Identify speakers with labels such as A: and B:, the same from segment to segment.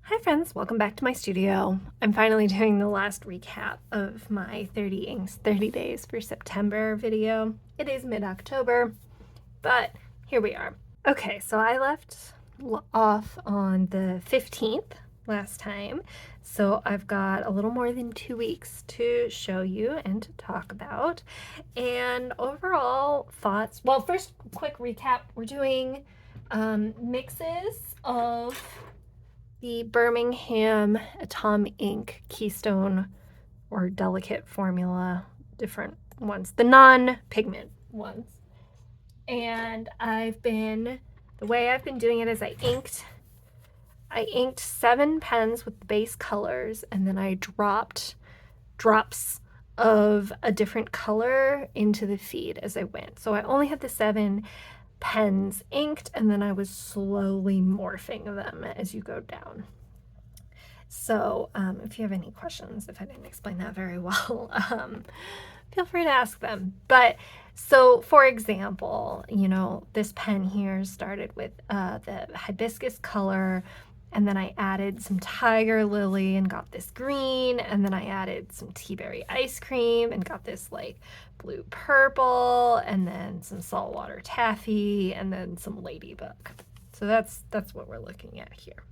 A: Hi friends, welcome back to my studio. I'm finally doing the last recap of my 30 inks 30 days for September video. It is mid-October, but here we are. Okay, so I left off on the 15th last time, so I've got a little more than 2 weeks to show you and to talk about. And overall thoughts, well, first quick recap, we're doing mixes of the Birmingham Atomink Keystone or Delicate Formula, different ones, the non-pigment ones. And the way I've been doing it is I inked 7 pens with the base colors, and then I dropped drops of a different color into the feed as I went. So I only had the 7 pens inked, and then I was slowly morphing them as you go down. So if you have any questions, if I didn't explain that very well, feel free to ask them. But so for example, you know, this pen here started with the hibiscus color, and then I added some tiger lily and got this green, and then I added some tea berry ice cream and got this like blue purple, and then some saltwater taffy, and then some ladybug. So that's what we're looking at here.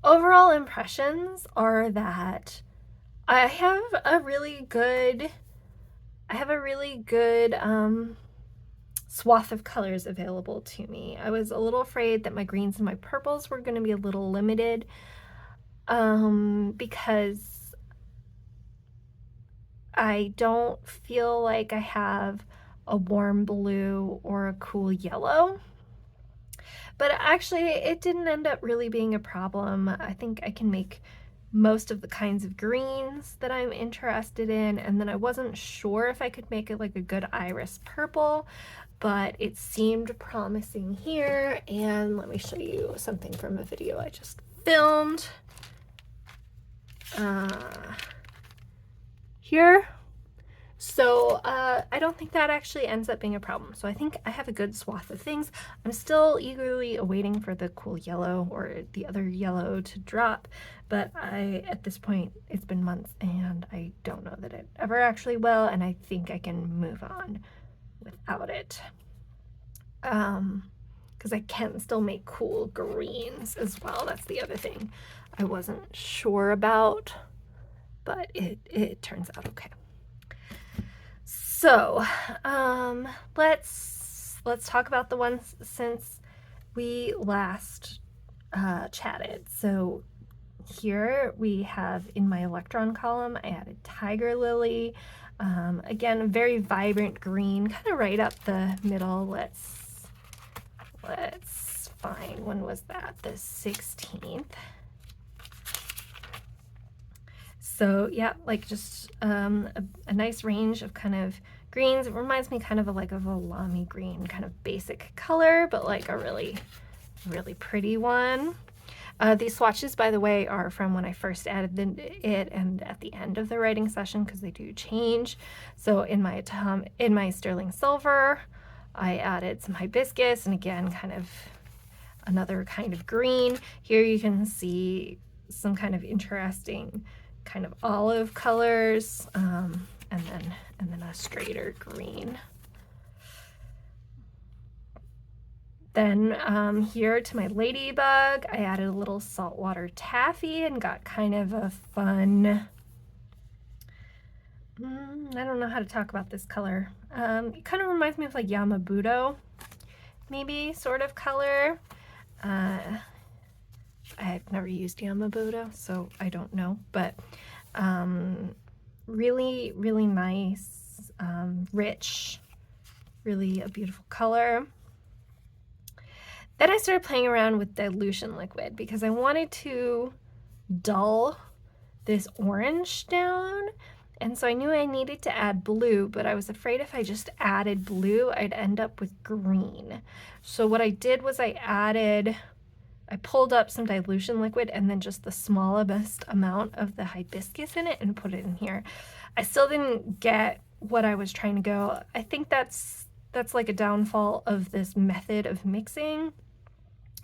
A: Overall impressions are that I have a really good swath of colors available to me. I was a little afraid that my greens and my purples were going to be a little limited because I don't feel like I have a warm blue or a cool yellow. But actually, it didn't end up really being a problem. I think I can make most of the kinds of greens that I'm interested in, and then I wasn't sure if I could make it like a good iris purple, but it seemed promising here. And let me show you something from a video I just filmed. Here. So I don't think that actually ends up being a problem. So I think I have a good swath of things. I'm still eagerly awaiting for the cool yellow or the other yellow to drop, but at this point, it's been months and I don't know that it ever actually will, and I think I can move on without it. Because I can still make cool greens as well. That's the other thing I wasn't sure about, but it turns out okay. So let's talk about the ones since we last chatted. So here we have in my electron column, I added tiger lily. Again, a very vibrant green, kind of right up the middle. Let's find, when was that? The 16th. So yeah, like just a nice range of kind of greens. It reminds me kind of like a lamy green, kind of basic color, but like a really, really pretty one. These swatches, by the way, are from when I first added it and at the end of the writing session, because they do change. So in my sterling silver, I added some hibiscus, and again, kind of another kind of green. Here you can see some kind of interesting kind of olive colors, and then a straighter green. Then here to my ladybug, I added a little saltwater taffy and got kind of a fun, I don't know how to talk about this color. It kind of reminds me of like Yamabudo, maybe, sort of color. I've never used Yamabudo, so I don't know, but really, really nice, rich, really a beautiful color. Then I started playing around with dilution liquid because I wanted to dull this orange down, and so I knew I needed to add blue, but I was afraid if I just added blue, I'd end up with green. So what I did was I pulled up some dilution liquid and then just the smallest amount of the hibiscus in it and put it in here. I still didn't get what I was trying to go. I think that's like a downfall of this method of mixing,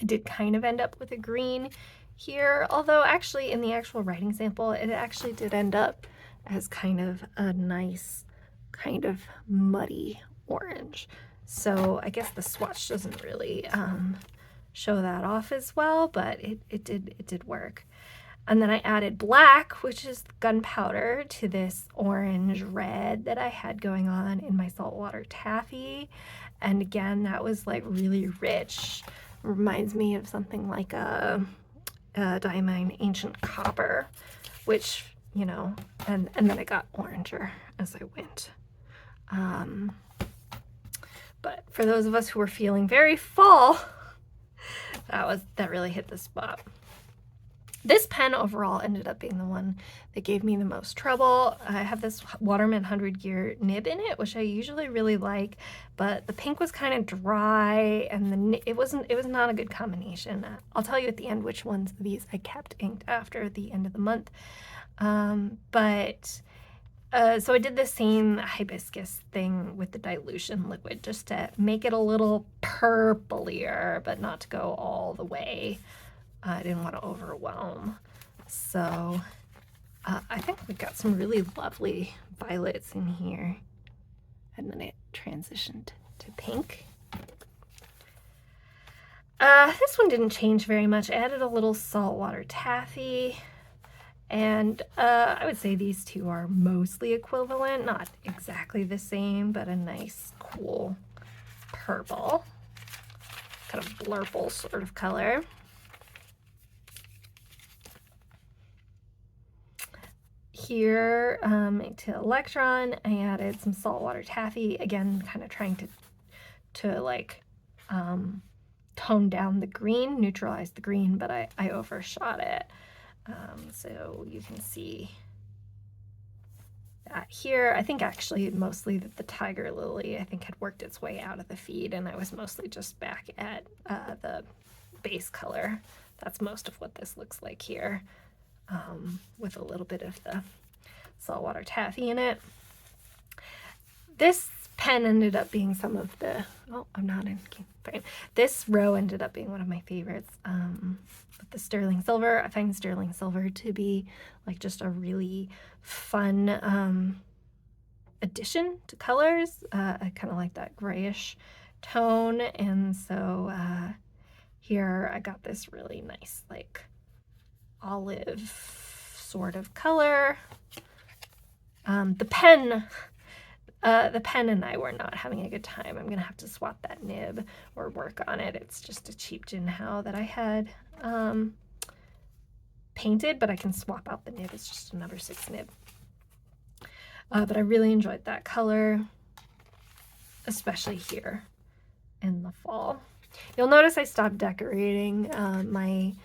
A: I did kind of end up with a green here, although actually in the actual writing sample, it actually did end up as kind of a nice, kind of muddy orange. So I guess the swatch doesn't really show that off as well, but it did work. And then I added black, which is gunpowder, to this orange red that I had going on in my saltwater taffy. And again, that was like really rich. Reminds me of something like a Diamine Ancient Copper, which, you know, and then it got oranger as I went. But for those of us who were feeling very fall, that really hit the spot. This pen overall ended up being the one that gave me the most trouble. I have this Waterman 100 Gear nib in it, which I usually really like, but the pink was kind of dry and it was not a good combination. I'll tell you at the end which ones of these I kept inked after the end of the month. So I did the same hibiscus thing with the dilution liquid just to make it a little purplier, but not to go all the way. I didn't want to overwhelm. So I think we got some really lovely violets in here. And then it transitioned to pink. This one didn't change very much. I added a little saltwater taffy. And I would say these two are mostly equivalent, not exactly the same, but a nice, cool purple, kind of blurple sort of color. Here to Electron, I added some saltwater taffy, again, kind of trying to like tone down the green, neutralize the green, but I overshot it. So you can see that here. I think actually mostly that the Tiger Lily, I think, had worked its way out of the feed, and I was mostly just back at the base color. That's most of what this looks like here, with a little bit of the saltwater taffy in it. This pen ended up being some of the, oh, I'm not in frame. This row ended up being one of my favorites. With the sterling silver, I find sterling silver to be like just a really fun addition to colors. I kind of like that grayish tone, and so here I got this really nice like olive sort of color. The pen and I were not having a good time. I'm gonna have to swap that nib or work on it. It's just a cheap Jinhao that I had painted, but I can swap out the nib. It's just a number 6 nib. But I really enjoyed that color, especially here in the fall. You'll notice I stopped decorating my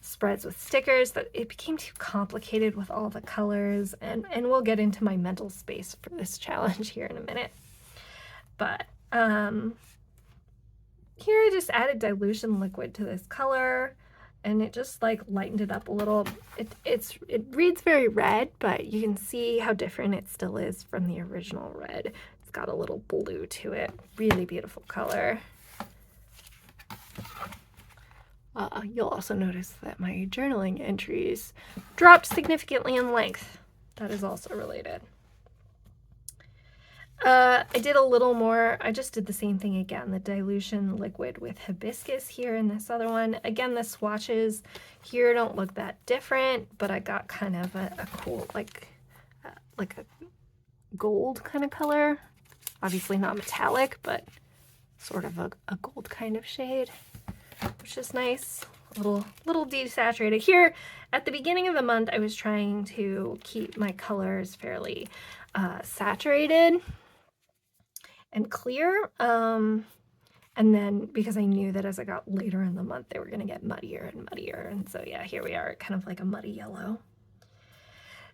A: spreads with stickers, that it became too complicated with all the colors, and we'll get into my mental space for this challenge here in a minute. But here I just added dilution liquid to this color, and it just like lightened it up a little. It reads very red, but you can see how different it still is from the original red. It's got a little blue to it. Really beautiful color. You'll also notice that my journaling entries dropped significantly in length. That is also related. I did a little more. I just did the same thing again, the dilution liquid with hibiscus here in this other one. Again, the swatches here don't look that different, but I got kind of a cool, like a gold kind of color. Obviously not metallic, but sort of a gold kind of shade, which is nice. A little desaturated. Here at the beginning of the month, I was trying to keep my colors fairly saturated and clear, and then because I knew that as I got later in the month they were going to get muddier and muddier, and so yeah, here we are, kind of like a muddy yellow.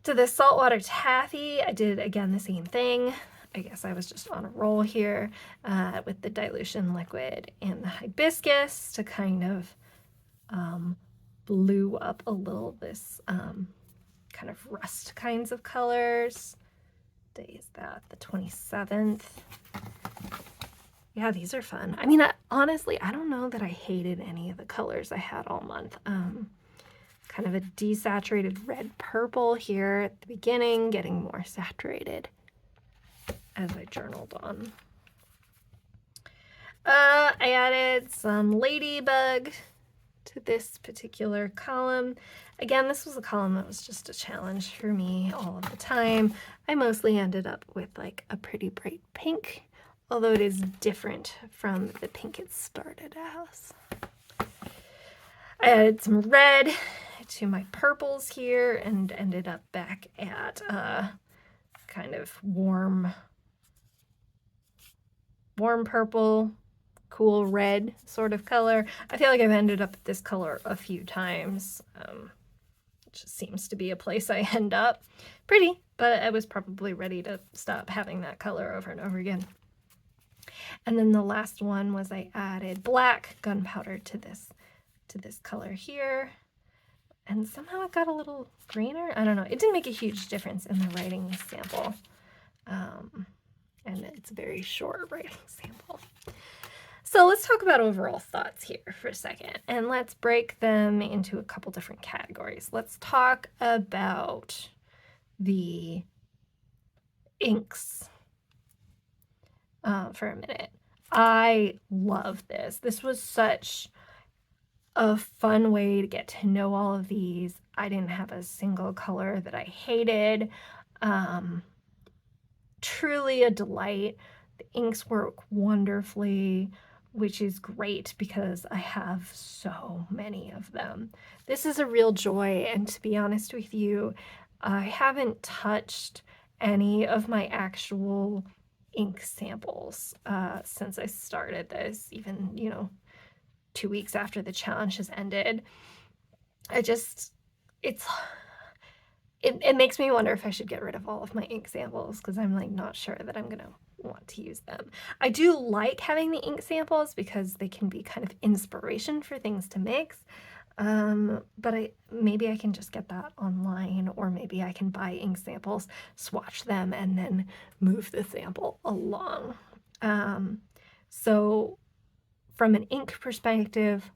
A: To the saltwater taffy, I did again the same thing. I guess I was just on a roll here with the dilution liquid and the hibiscus to kind of blue up a little this kind of rust kinds of colors. Day is that? The 27th. Yeah, these are fun. I mean, honestly, I don't know that I hated any of the colors I had all month. Kind of a desaturated red purple here at the beginning, getting more saturated as I journaled on. I added some ladybug to this particular column. Again, this was a column that was just a challenge for me all of the time. I mostly ended up with like a pretty bright pink, although it is different from the pink it started as. I added some red to my purples here and ended up back at kind of warm purple, cool red sort of color. I feel like I've ended up at this color a few times. It just seems to be a place I end up. Pretty, but I was probably ready to stop having that color over and over again. And then the last one was I added black gunpowder to this color here. And somehow it got a little greener. I don't know. It didn't make a huge difference in the writing sample. And it's a very short writing sample. So let's talk about overall thoughts here for a second, and let's break them into a couple different categories. Let's talk about the inks for a minute. I love this. This was such a fun way to get to know all of these. I didn't have a single color that I hated. Truly a delight. The inks work wonderfully, which is great because I have so many of them. This is a real joy, and to be honest with you, I haven't touched any of my actual ink samples since I started this, even, 2 weeks after the challenge has ended. It makes me wonder if I should get rid of all of my ink samples because I'm like not sure that I'm gonna want to use them. I do like having the ink samples because they can be kind of inspiration for things to mix. But maybe I can just get that online, or maybe I can buy ink samples, swatch them, and then move the sample along. So from an ink perspective,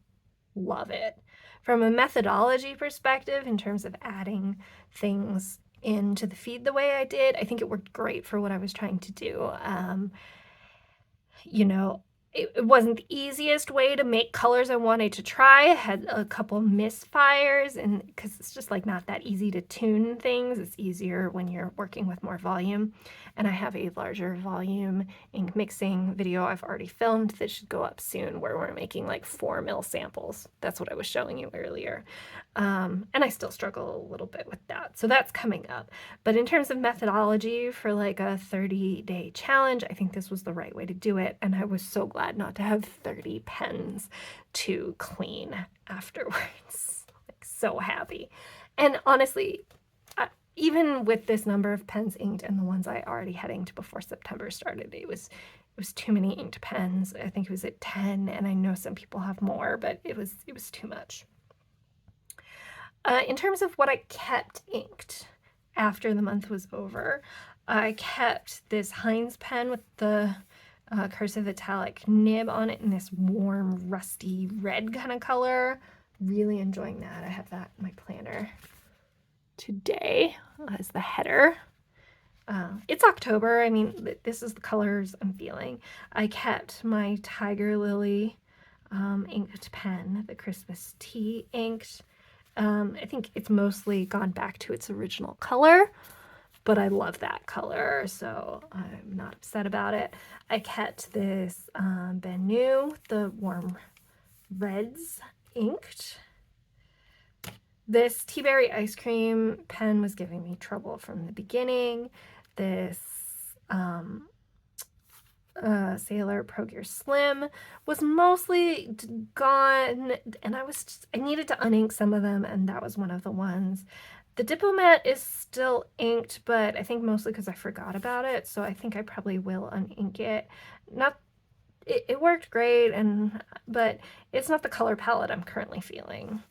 A: love it. From a methodology perspective, in terms of adding things into the feed the way I did, I think it worked great for what I was trying to do. It wasn't the easiest way to make colors I wanted to try. I had a couple misfires, and because it's just like not that easy to tune things. It's easier when you're working with more volume. And I have a larger volume ink mixing video I've already filmed that should go up soon, where we're making like 4 ml samples. That's what I was showing you earlier. And I still struggle a little bit with that. So that's coming up. But in terms of methodology for like a 30-day challenge, I think this was the right way to do it. And I was so glad not to have 30 pens to clean afterwards. Like, so happy. And honestly, even with this number of pens inked and the ones I already had inked before September started, it was too many inked pens. I think it was at 10, and I know some people have more, but it was too much. In terms of what I kept inked after the month was over, I kept this Heinz pen with the cursive italic nib on it in this warm, rusty red kind of color. Really enjoying that. I have that in my planner today as the header. It's October. I mean, this is the colors I'm feeling. I kept my Tiger Lily inked pen, the Christmas tea inked. I think it's mostly gone back to its original color, but I love that color, so I'm not upset about it. I kept this Benu, the warm reds inked. This Tea Berry Ice Cream pen was giving me trouble from the beginning. This Sailor Pro Gear Slim was mostly gone, and I needed to unink some of them, and that was one of the ones. The Diplomat is still inked, but I think mostly because I forgot about it, so I think I probably will unink it. It worked great, but it's not the color palette I'm currently feeling.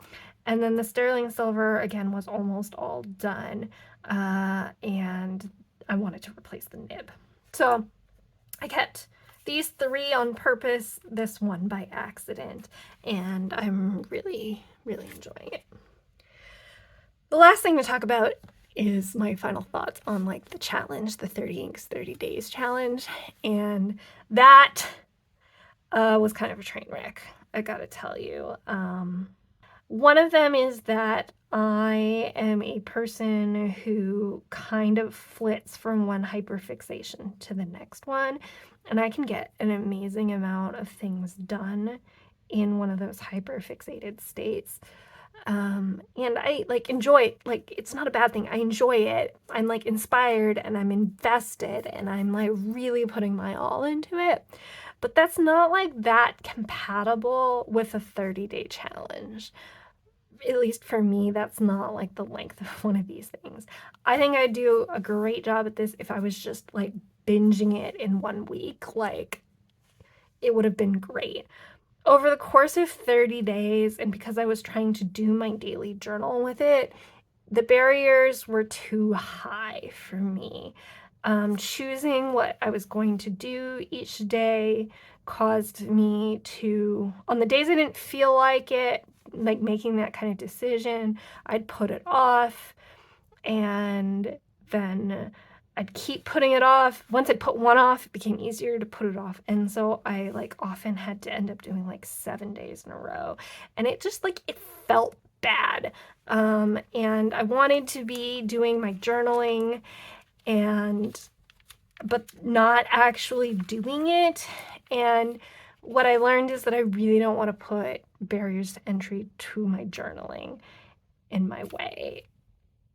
A: And then the Sterling Silver, again, was almost all done, and I wanted to replace the nib. So I kept these 3 on purpose, this one by accident, and I'm really, really enjoying it. The last thing to talk about is my final thoughts on like the challenge, the 30 inks 30 days challenge, and that was kind of a train wreck, I gotta tell you. One of them is that I am a person who kind of flits from one hyperfixation to the next one, and I can get an amazing amount of things done in one of those hyperfixated states. And I like enjoy it. Like, it's not a bad thing. I enjoy it. I'm like inspired and I'm invested and I'm like really putting my all into it. But that's not like that compatible with a 30-day challenge. At least for me, that's not like the length of one of these things. I think I'd do a great job at this if I was just like binging it in 1 week. Like, it would have been great. Over the course of 30 days, and because I was trying to do my daily journal with it, the barriers were too high for me. Choosing what I was going to do each day caused me to, on the days I didn't feel like it, like making that kind of decision, I'd put it off, and then I'd keep putting it off. Once I put one off, it became easier to put it off. And so I like often had to end up doing like 7 days in a row. And it just like, it felt bad. And I wanted to be doing my journaling but not actually doing it. And what I learned is that I really don't want to put barriers to entry to my journaling in my way.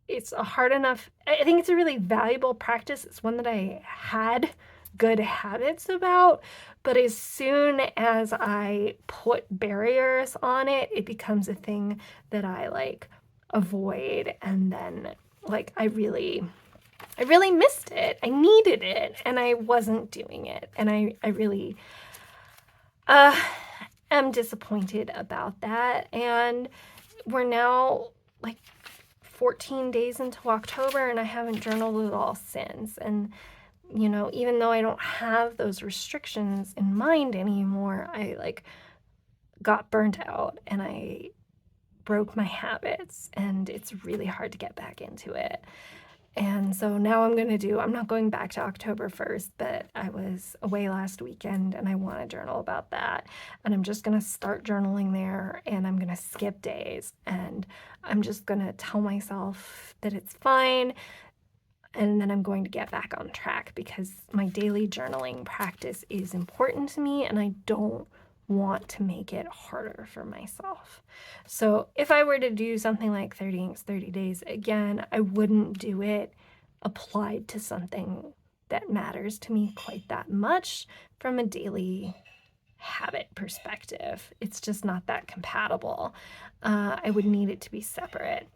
A: It's a hard enough, I think it's a really valuable practice. It's one that I had good habits about, but as soon as I put barriers on it, it becomes a thing that I like avoid, and then like I really missed it. I needed it and I wasn't doing it, and I really am disappointed about that. And we're now like 14 days into October and I haven't journaled at all since. And, you know, even though I don't have those restrictions in mind anymore, I like got burnt out and I broke my habits, and it's really hard to get back into it. And so now I'm not going back to October 1st, but I was away last weekend and I want to journal about that. And I'm just going to start journaling there, and I'm going to skip days, and I'm just going to tell myself that it's fine. And then I'm going to get back on track because my daily journaling practice is important to me, and I don't want to make it harder for myself. So if I were to do something like 30 inks 30 days, again, I wouldn't do it applied to something that matters to me quite that much from a daily habit perspective. It's just not that compatible. I would need it to be separate.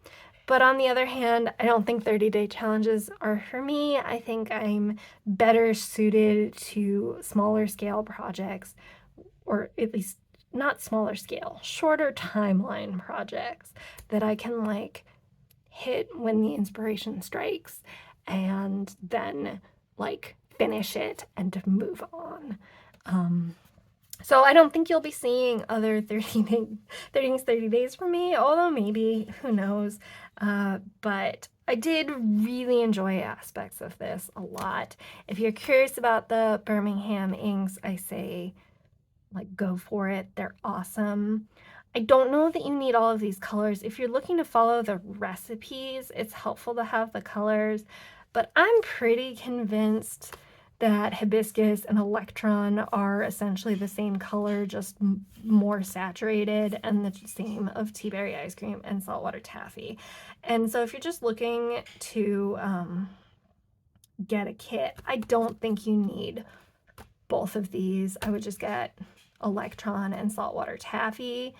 A: But on the other hand, I don't think 30-day challenges are for me. I think I'm better suited to smaller scale projects, or at least not smaller scale, shorter timeline projects that I can like hit when the inspiration strikes and then like finish it and move on. So I don't think you'll be seeing other 30 days from me, although maybe, who knows. But I did really enjoy aspects of this a lot. If you're curious about the Birmingham inks, I say, like, go for it. They're awesome. I don't know that you need all of these colors. If you're looking to follow the recipes, it's helpful to have the colors, but I'm pretty convinced that hibiscus and electron are essentially the same color, just more saturated, and the same of tea berry ice cream and saltwater taffy. And so if you're just looking to get a kit, I don't think you need both of these. I would just get electron and saltwater taffy,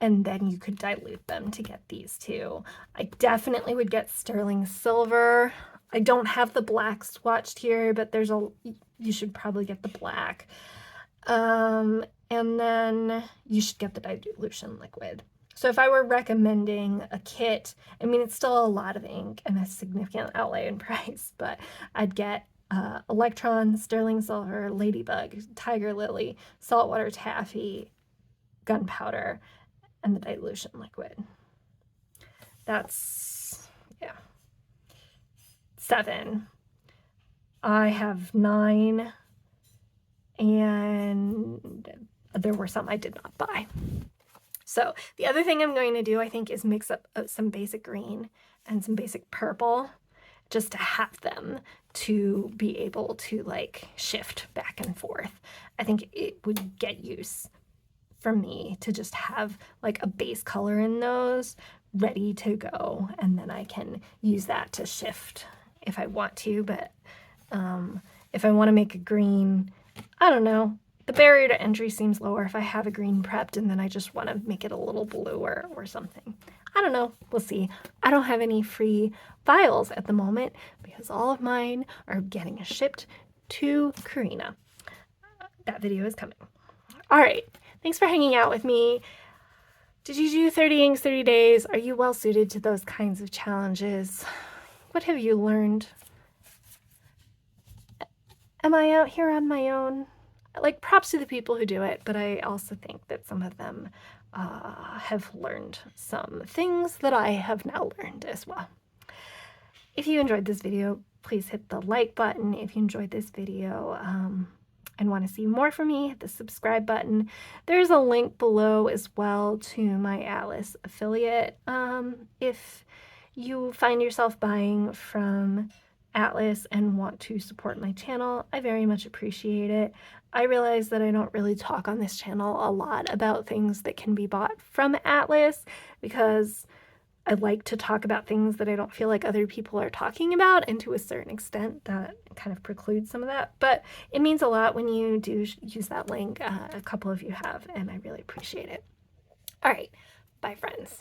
A: and then you could dilute them to get these two. I definitely would get sterling silver. I don't have the black swatched here, but you should probably get the black. And then you should get the dilution liquid. So if I were recommending a kit, I mean, it's still a lot of ink and a significant outlay in price, but I'd get electron, sterling silver, ladybug, tiger lily, saltwater taffy, gunpowder, and the dilution liquid. That's, yeah, 7. I have 9, and there were some I did not buy. So the other thing I'm going to do, I think, is mix up some basic green and some basic purple, just to have them to be able to like shift back and forth. I think it would get use for me to just have like a base color in those ready to go, and then I can use that to shift if I want to. But if I want to make a green, I don't know, the barrier to entry seems lower if I have a green prepped and then I just want to make it a little bluer or something. I don't know, we'll see. I don't have any free files at the moment because all of mine are getting shipped to Karina. That video is coming. All right, thanks for hanging out with me. Did you do 30 inks, 30 days? Are you well suited to those kinds of challenges? What have you learned? Am I out here on my own? Like, props to the people who do it, but I also think that some of them have learned some things that I have now learned as well. If you enjoyed this video, please hit the like button. If you enjoyed this video and want to see more from me, hit the subscribe button. There's a link below as well to my Atlas affiliate. If you find yourself buying from Atlas and want to support my channel, I very much appreciate it. I realize that I don't really talk on this channel a lot about things that can be bought from Atlas because I like to talk about things that I don't feel like other people are talking about, and to a certain extent that kind of precludes some of that. But it means a lot when you do use that link. A couple of you have, and I really appreciate it. All right, bye friends.